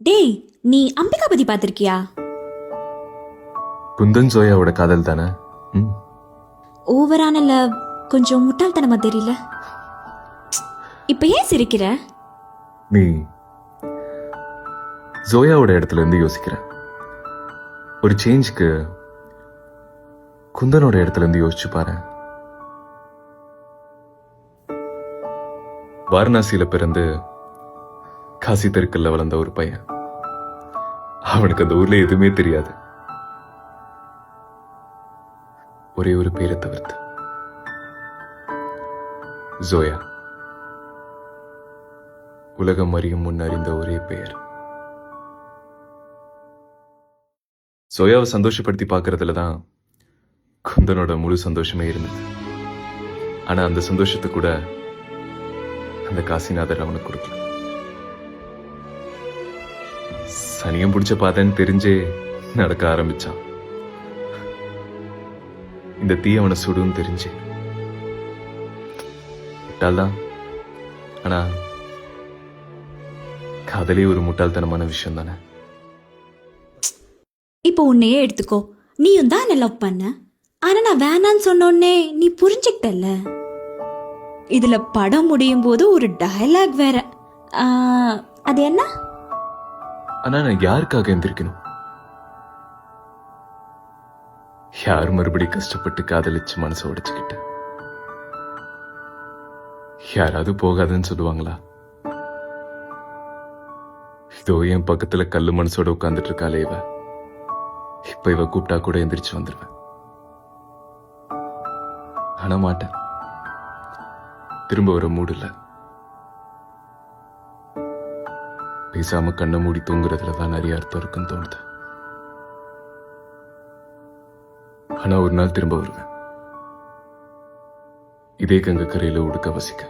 டேய், நீ அம்பிகா பத்தி பாத்திருக்கியா? குந்தன் ஜோயாவோட காதல் தானே? ஓவரான லவ் கொஞ்சம் முட்டாள்தனமா தெரியல. இப்ப ஏன் சிரிக்கிற? நீ ஜோயாவோட இடத்துல இருந்து யோசிக்கிற. ஒரு சேஞ்சுக்கு குந்தனோட இடத்துல இருந்து யோசிச்சு பாரு. வாரணாசியில பிறந்து காசி தெருக்கல்ல வளர்ந்த ஒரு பையன். அவனுக்கு அந்த ஊர்ல எதுவுமே தெரியாது, ஒரே ஒரு பேரை தவிர்த்து. ஜோயா. உலகம் அறியும் முன் அறிந்த ஒரே பெயர். ஜோயாவை சந்தோஷப்படுத்தி பார்க்கறதுலதான் குந்தனோட முழு சந்தோஷமே இருந்தது. ஆனா அந்த சந்தோஷத்தை கூட அந்த காசிநாதர் அவனுக்கு கொடுக்கல. சனியம் பிடிச்ச பாதன்னு தெரிஞ்சே நடக்க ஆரம்பிச்சான். இந்த தீ அவனை சுடுன்னு தெரிஞ்சு முட்டாள்தான். ஆனா காதலே ஒரு முட்டாள்தனமான விஷயம் தானே. இப்போ உன்னையே எடுத்துக்கோ. நீயும் தான் என்ன லவ் பண்ண, ஆனா நான் வேணான்னு சொன்னோடனே நீ புரிஞ்சுக்கிட்டல. இதுல படம் முடியும் போது ஒரு டயலாக் வேற. அது என்ன? ஆனா நான் யாருக்காக எந்திரிக்கணும்? யார் மறுபடி கஷ்டப்பட்டு காதலிச்சு மனசை உடைச்சுக்கிட்டு யாராவது போகாதுன்னு சொல்லுவாங்களா? இதோ என் பக்கத்துல கல்லு மனசோட உட்கார்ந்துட்டு இருக்காளே இவ. இப்ப இவ கூப்பிட்டா கூட எந்திரிச்சு வந்துருவேன். ஆனா மாட்டேன். திரும்ப வர மூடு இல்ல. பேசாம கண்ணை மூடி தூங்குறதுலதான் நிறைய அர்த்தம் இருக்குன்னு தோணுது. ஆனா ஒரு நாள் திரும்ப வருவேன், இதே கங்கை கரையில உடுக்க வசிக்க,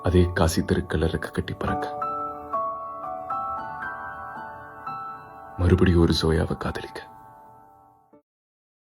அதே காசி தெருக்கல்ல ரெக்க கட்டி பறக்க, மறுபடியும் ஒரு ஜோயாவை காதலிக்க.